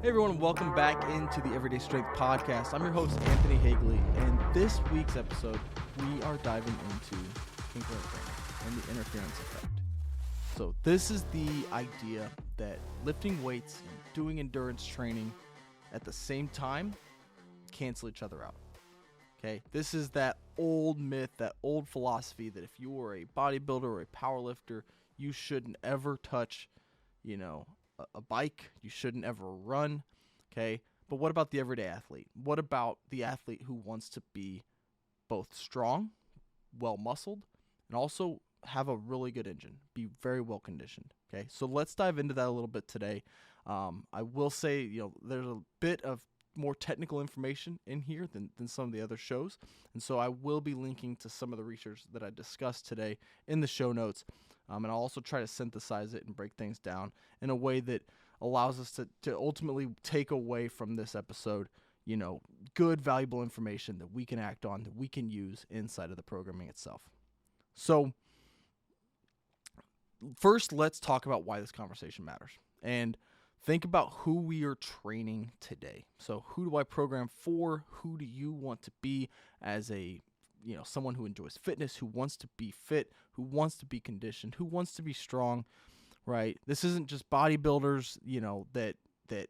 Hey everyone, welcome back into the Everyday Strength Podcast. I'm your host, Anthony Hagley, and this week's episode, we are diving into concurrent training and the interference effect. So this is the idea that lifting weights and doing endurance training at the same time cancel each other out. Okay, this is that old myth, that old philosophy that if you are a bodybuilder or a powerlifter, you shouldn't ever touch, a bike. You shouldn't ever run. Okay, but what about the everyday athlete? What about the athlete who wants to be both strong, well-muscled, and also have a really good engine, be very well-conditioned? Okay, so let's dive into that a little bit today. I will say, there's a bit of more technical information in here than some of the other shows, and so I will be linking to some of the research that I discussed today in the show notes. And I'll also try to synthesize it and break things down in a way that allows us to ultimately take away from this episode, good, valuable information that we can act on, that we can use inside of the programming itself. So first, let's talk about why this conversation matters. And think about who we are training today. So who do I program for? Who do you want to be as someone who enjoys fitness, who wants to be fit, who wants to be conditioned, who wants to be strong, right? This isn't just bodybuilders, that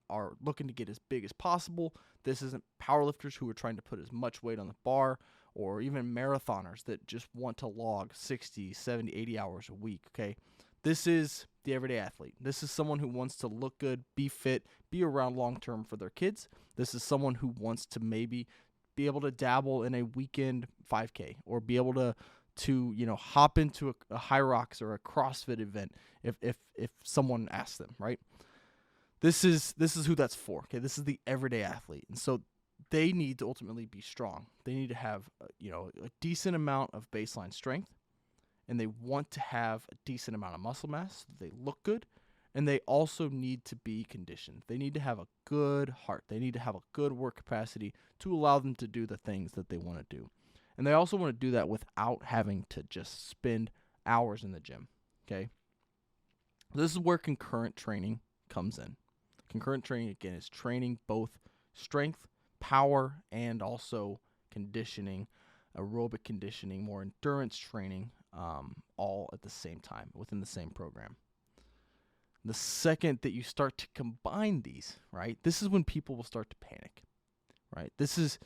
are looking to get as big as possible. This isn't powerlifters who are trying to put as much weight on the bar, or even marathoners that just want to log 60, 70, 80 hours a week, okay? This is the everyday athlete. This is someone who wants to look good, be fit, be around long-term for their kids. This is someone who wants to maybe be able to dabble in a weekend 5K, or be able to hop into a High Rocks or a CrossFit event if someone asks them, right? This is who that's for. Okay, this is the everyday athlete, and so they need to ultimately be strong. They need to have a decent amount of baseline strength, and they want to have a decent amount of muscle mass so they look good. And they also need to be conditioned. They need to have a good heart. They need to have a good work capacity to allow them to do the things that they want to do. And they also want to do that without having to just spend hours in the gym, okay? This is where concurrent training comes in. Concurrent training, again, is training both strength, power, and also conditioning, aerobic conditioning, more endurance training, all at the same time within the same program. The second that you start to combine these, right, this is when people will start to panic, right? This is,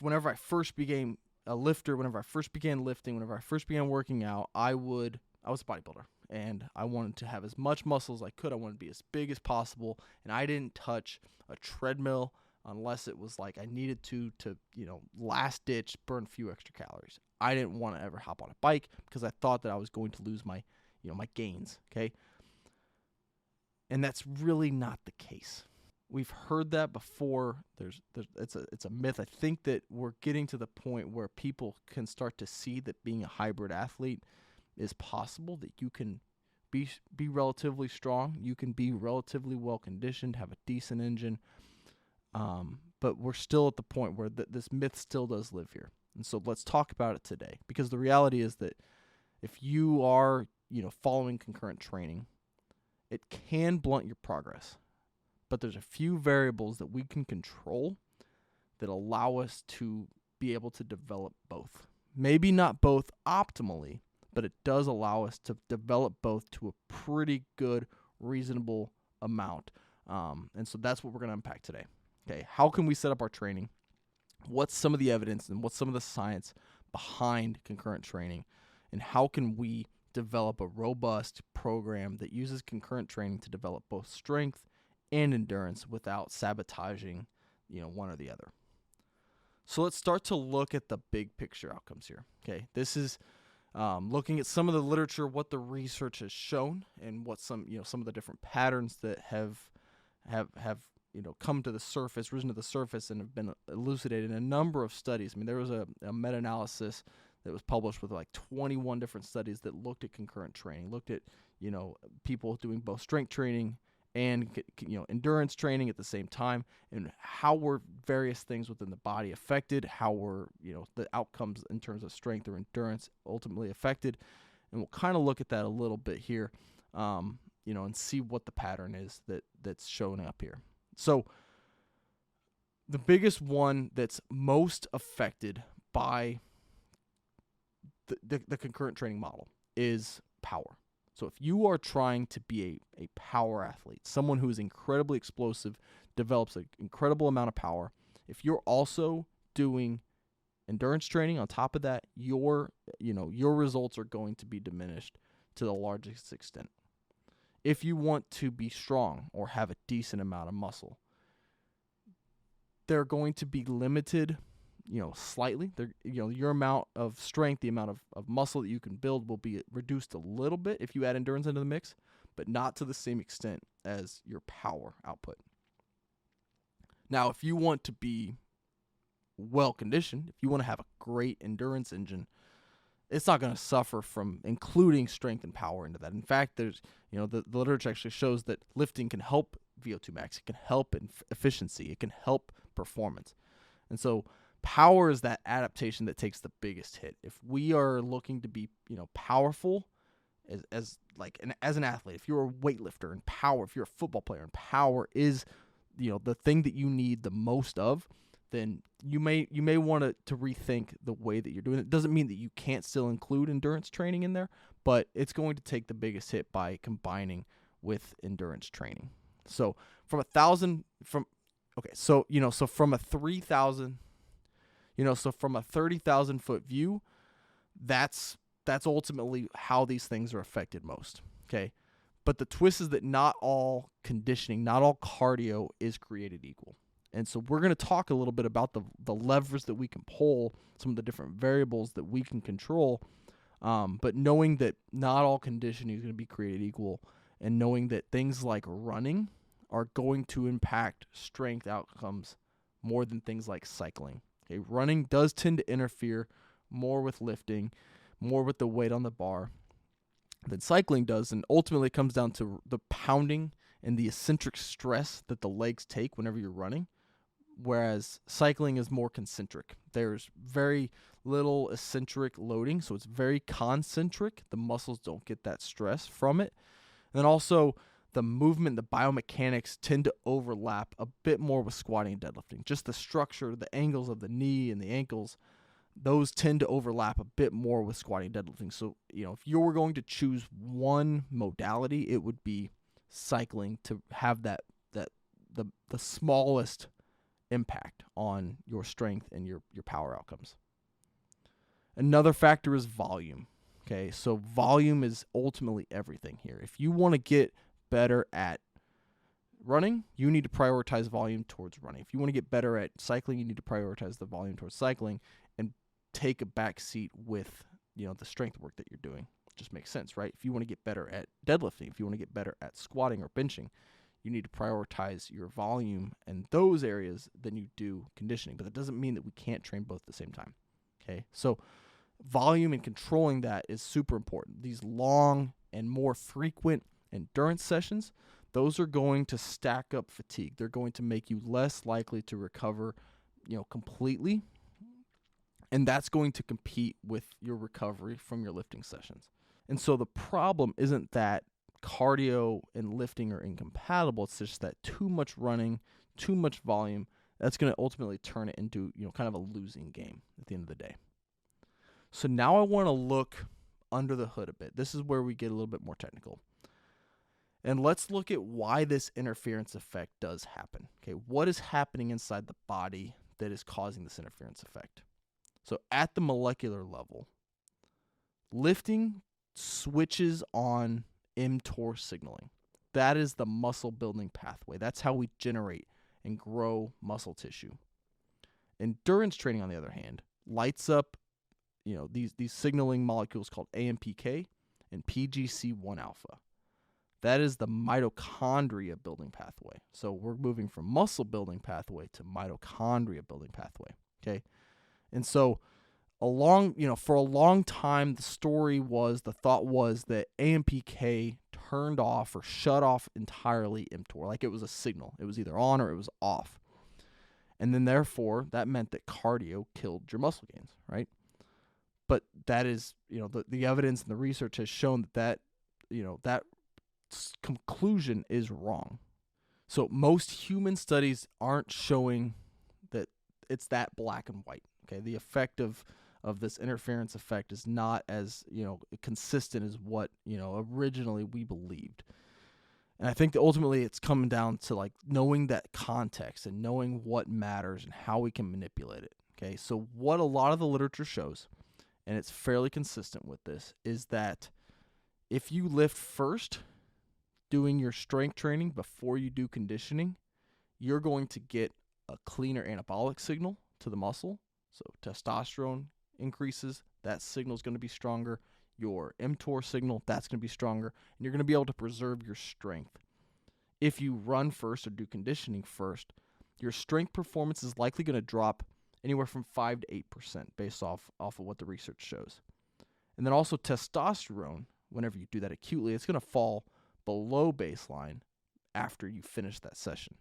whenever I first became a lifter, whenever I first began lifting, whenever I first began working out, I was a bodybuilder, and I wanted to have as much muscle as I could. I wanted to be as big as possible, and I didn't touch a treadmill unless it was like I needed to last ditch burn a few extra calories. I didn't want to ever hop on a bike because I thought that I was going to lose my gains, okay? And that's really not the case. We've heard that before. It's a myth. I think that we're getting to the point where people can start to see that being a hybrid athlete is possible, that you can be relatively strong, you can be relatively well conditioned, have a decent engine, but we're still at the point where this myth still does live here. And so let's talk about it today, because the reality is that if you are following concurrent training, it can blunt your progress, but there's a few variables that we can control that allow us to be able to develop both. Maybe not both optimally, but it does allow us to develop both to a pretty good, reasonable amount. And so that's what we're going to unpack today. Okay, how can we set up our training? What's some of the evidence and what's some of the science behind concurrent training? And how can we develop a robust program that uses concurrent training to develop both strength and endurance without sabotaging, one or the other? So let's start to look at the big picture outcomes here. Okay, this is looking at some of the literature, what the research has shown, and what some of the different patterns that have come to the surface, risen to the surface, and have been elucidated in a number of studies. I mean, there was a meta-analysis that was published with like 21 different studies that looked at concurrent training, looked at, people doing both strength training and, endurance training at the same time, and how were various things within the body affected, how were, the outcomes in terms of strength or endurance ultimately affected. And we'll kind of look at that a little bit here. and see what the pattern is that's showing up here. So the biggest one that's most affected by the concurrent training model is power. So if you are trying to be a power athlete, someone who is incredibly explosive, develops an incredible amount of power, if you're also doing endurance training on top of that, your results are going to be diminished to the largest extent. If you want to be strong or have a decent amount of muscle, they're going to be limited, slightly. Your amount of strength, the amount of muscle that you can build will be reduced a little bit if you add endurance into the mix, but not to the same extent as your power output. Now, if you want to be well conditioned, if you want to have a great endurance engine, it's not going to suffer from including strength and power into that. In fact, there's, the literature actually shows that lifting can help VO2 max. It can help in efficiency. It can help performance. And so power is that adaptation that takes the biggest hit. If we are looking to be, powerful as an athlete, if you're a weightlifter and power, if you're a football player and power is, the thing that you need the most of, then you may want to rethink the way that you're doing it. It doesn't mean that you can't still include endurance training in there, but it's going to take the biggest hit by combining with endurance training. So from a 30,000, from a 30,000 foot view, that's ultimately how these things are affected most. Okay. But the twist is that not all conditioning, not all cardio is created equal. And so we're going to talk a little bit about the levers that we can pull, some of the different variables that we can control, but knowing that not all conditioning is going to be created equal, and knowing that things like running are going to impact strength outcomes more than things like cycling. Okay, running does tend to interfere more with lifting, more with the weight on the bar than cycling does, and ultimately it comes down to the pounding and the eccentric stress that the legs take whenever you're running, whereas cycling is more concentric. There's very little eccentric loading, so it's very concentric. The muscles don't get that stress from it. And then also the movement, the biomechanics tend to overlap a bit more with squatting and deadlifting. Just the structure, the angles of the knee and the ankles, those tend to overlap a bit more with squatting and deadlifting. So, if you were going to choose one modality, it would be cycling to have the smallest impact on your strength and your power outcomes. Another factor is volume. Okay, so volume is ultimately everything here. If you want to get better at running, you need to prioritize volume towards running. If you want to get better at cycling, you need to prioritize the volume towards cycling and take a back seat with, the strength work that you're doing. It just makes sense, right? If you want to get better at deadlifting, if you want to get better at squatting or benching, you need to prioritize your volume in those areas than you do conditioning. But that doesn't mean that we can't train both at the same time. Okay, so volume and controlling that is super important. These long and more frequent endurance sessions, those are going to stack up fatigue. They're going to make you less likely to recover, completely. And that's going to compete with your recovery from your lifting sessions. And so the problem isn't that cardio and lifting are incompatible. It's just that too much running, too much volume, that's going to ultimately turn it into, kind of a losing game at the end of the day. So now I want to look under the hood a bit. This is where we get a little bit more technical. And let's look at why this interference effect does happen. Okay, what is happening inside the body that is causing this interference effect? So at the molecular level, lifting switches on mTOR signaling. That is the muscle building pathway. That's how we generate and grow muscle tissue. Endurance training, on the other hand, lights up these signaling molecules called AMPK and PGC1 alpha. That is the mitochondria building pathway. So we're moving from muscle building pathway to mitochondria building pathway. Okay. And so for a long time, the thought was that AMPK turned off or shut off entirely mTOR, like it was a signal. It was either on or it was off. And then therefore, that meant that cardio killed your muscle gains, right? But that is, the evidence and the research has shown that conclusion is wrong. So most human studies aren't showing that it's that black and white. Okay, the effect of this interference effect is not as consistent as what originally we believed. And I think that ultimately it's coming down to like knowing that context and knowing what matters and how we can manipulate it. Okay, so what a lot of the literature shows, and it's fairly consistent with this, is that if you lift first, doing your strength training before you do conditioning, you're going to get a cleaner anabolic signal to the muscle. So testosterone increases, that signal is going to be stronger. Your mTOR signal, that's going to be stronger, and you're going to be able to preserve your strength. If you run first or do conditioning first, your strength performance is likely going to drop anywhere from 5 to 8% based off of what the research shows. And then also testosterone, whenever you do that acutely, it's going to fall below baseline after you finish that session.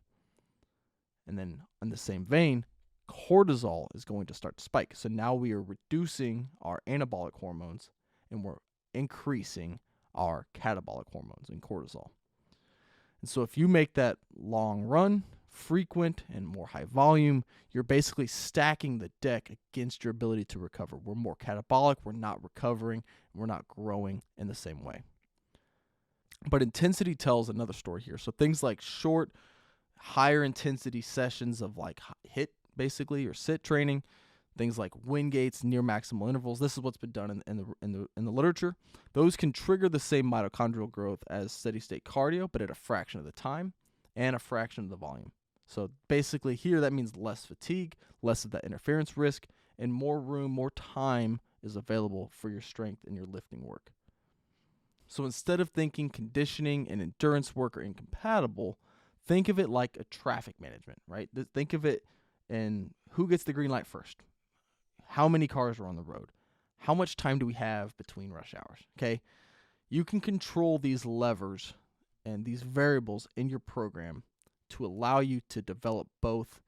And then in the same vein, cortisol is going to start to spike. So now we are reducing our anabolic hormones and we're increasing our catabolic hormones and cortisol. And so if you make that long run, frequent, and more high volume, you're basically stacking the deck against your ability to recover. We're more catabolic, we're not recovering, we're not growing in the same way. But intensity tells another story here. So things like short, higher intensity sessions of like HIIT basically or sit training, things like wind gates, near maximal intervals. This is what's been done in the literature. Those can trigger the same mitochondrial growth as steady state cardio, but at a fraction of the time and a fraction of the volume. So basically here that means less fatigue, less of that interference risk, and more room, more time is available for your strength and your lifting work. So instead of thinking conditioning and endurance work are incompatible, think of it like a traffic management, right? Think of it in who gets the green light first. How many cars are on the road? How much time do we have between rush hours? Okay, you can control these levers and these variables in your program to allow you to develop both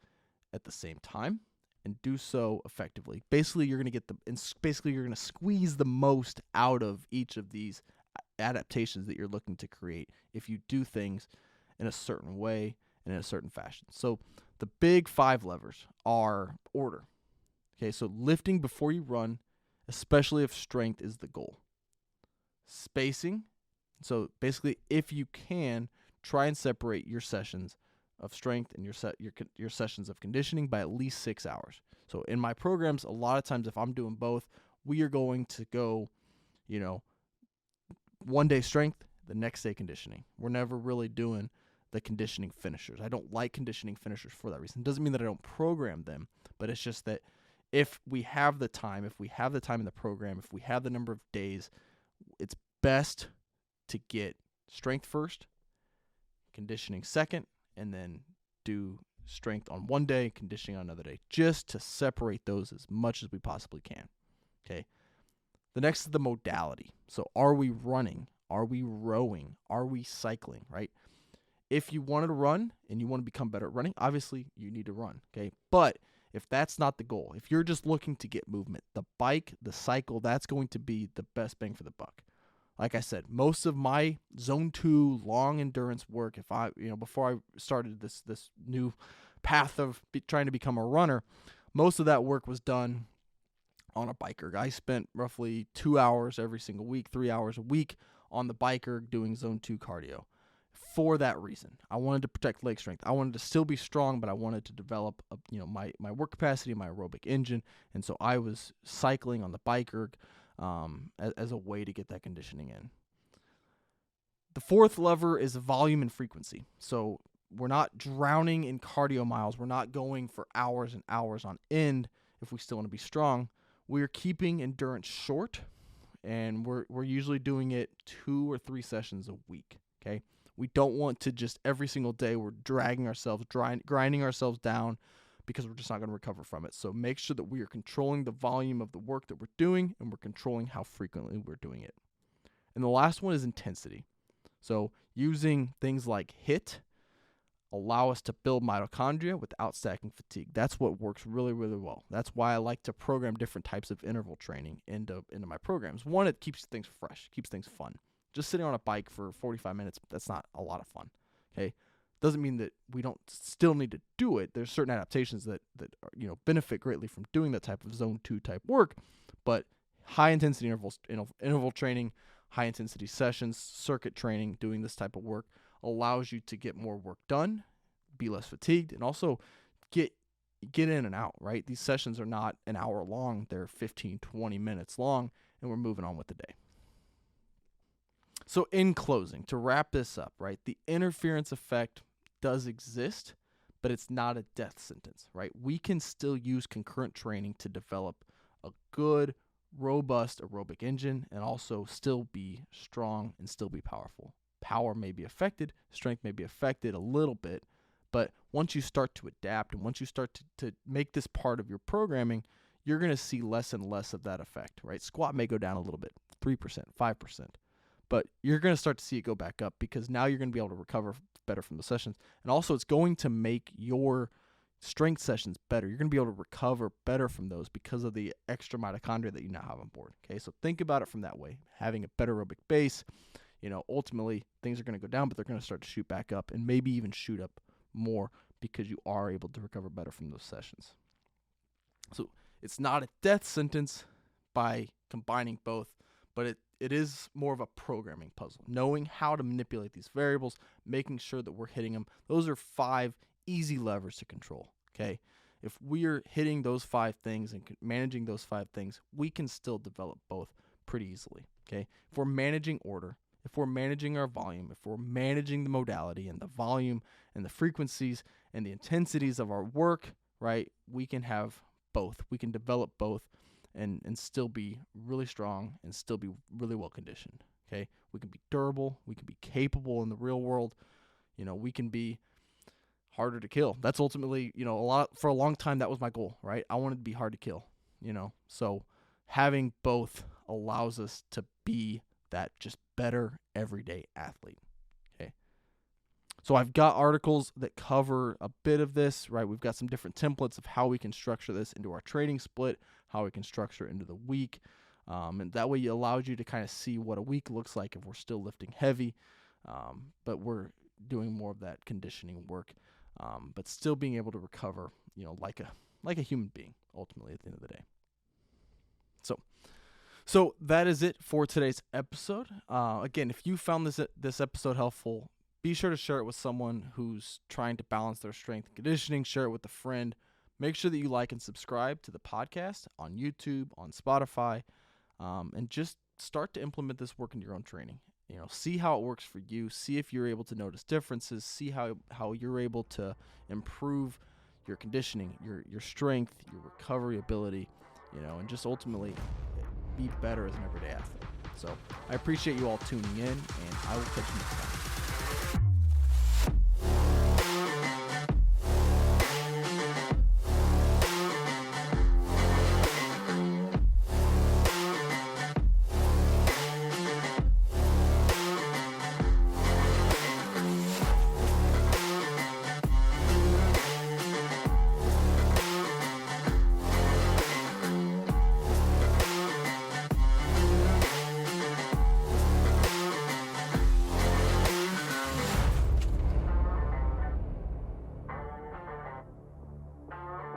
at the same time and do so effectively. Basically, you're going to squeeze the most out of each of these adaptations that you're looking to create if you do things in a certain way and in a certain fashion. So the big 5 levers are order. Okay, so lifting before you run, especially if strength is the goal. Spacing. So basically, if you can, try and separate your sessions of strength and your sessions of conditioning by at least 6 hours. So in my programs, a lot of times if I'm doing both, we are going to go, one day strength, the next day conditioning. We're never really doing the conditioning finishers. I don't like conditioning finishers for that reason. It doesn't mean that I don't program them, but it's just that if we have the time in the program, if we have the number of days, it's best to get strength first, conditioning second, and then do strength on one day, conditioning on another day, just to separate those as much as we possibly can. Okay. The next is the modality. So are we running? Are we rowing? Are we cycling, right? If you wanted to run and you want to become better at running, obviously you need to run, okay? But if that's not the goal, if you're just looking to get movement, the bike, the cycle, that's going to be the best bang for the buck. Like I said, most of my zone 2 long endurance work, before I started this new path of trying to become a runner, most of that work was done on a bike erg. I spent roughly 2 hours every single week, 3 hours a week on the bike erg doing zone 2 cardio. For that reason, I wanted to protect leg strength. I wanted to still be strong, but I wanted to develop, my work capacity, my aerobic engine, and so I was cycling on the bike erg as a way to get that conditioning in. The fourth lever is volume and frequency. So we're not drowning in cardio miles. We're not going for hours and hours on end if we still want to be strong. We're keeping endurance short, and we're usually doing it 2 or 3 sessions a week. Okay. We don't want to just every single day we're dragging ourselves, grinding ourselves down because we're just not going to recover from it. So make sure that we are controlling the volume of the work that we're doing and we're controlling how frequently we're doing it. And the last one is intensity. So using things like HIIT allow us to build mitochondria without stacking fatigue. That's what works really, really well. That's why I like to program different types of interval training into my programs. One, it keeps things fresh, keeps things fun. Just sitting on a bike for 45 minutes, that's not a lot of fun. Okay. Doesn't mean that we don't still need to do it. There's certain adaptations that are, benefit greatly from doing that type of zone 2 type work, but high intensity interval training, high intensity sessions, circuit training, doing this type of work allows you to get more work done, be less fatigued, and also get in and out, right? These sessions are not an hour long. They're 15, 20 minutes long, and we're moving on with the day. So in closing, to wrap this up, right, the interference effect does exist, but it's not a death sentence, right? We can still use concurrent training to develop a good, robust aerobic engine and also still be strong and still be powerful. Power may be affected, strength may be affected a little bit, but once you start to adapt and once you start to make this part of your programming, you're going to see less and less of that effect, right? Squat may go down a little bit, 3%, 5%. But you're going to start to see it go back up because now you're going to be able to recover better from the sessions. And also it's going to make your strength sessions better. You're going to be able to recover better from those because of the extra mitochondria that you now have on board. Okay, so think about it from that way. Having a better aerobic base, ultimately things are going to go down, but they're going to start to shoot back up and maybe even shoot up more because you are able to recover better from those sessions. So it's not a death sentence by combining both, but it is more of a programming puzzle, knowing how to manipulate these variables, making sure that we're hitting them. Those are 5 easy levers to control, okay? If we're hitting those 5 things and managing those 5 things, we can still develop both pretty easily, okay? If we're managing order, if we're managing our volume, if we're managing the modality and the volume and the frequencies and the intensities of our work, right, we can have both. We can develop both and still be really strong and still be really well conditioned, okay? We can be durable. We can be capable in the real world. We can be harder to kill. That's ultimately, for a long time, that was my goal, right? I wanted to be hard to kill, So having both allows us to be that just better everyday athlete, okay? So I've got articles that cover a bit of this, right? We've got some different templates of how we can structure this into our training split, how we can structure it into the week. And that way it allows you to kind of see what a week looks like if we're still lifting heavy, but we're doing more of that conditioning work, but still being able to recover, like a human being, ultimately, at the end of the day. So that is it for today's episode. Again, if you found this episode helpful, be sure to share it with someone who's trying to balance their strength and conditioning. Share it with a friend. Make sure that you like and subscribe to the podcast on YouTube, on Spotify, and just start to implement this work into your own training. See how it works for you. See if you're able to notice differences. See how you're able to improve your conditioning, your strength, your recovery ability, and just ultimately be better as an everyday athlete. So I appreciate you all tuning in, and I will catch you next time.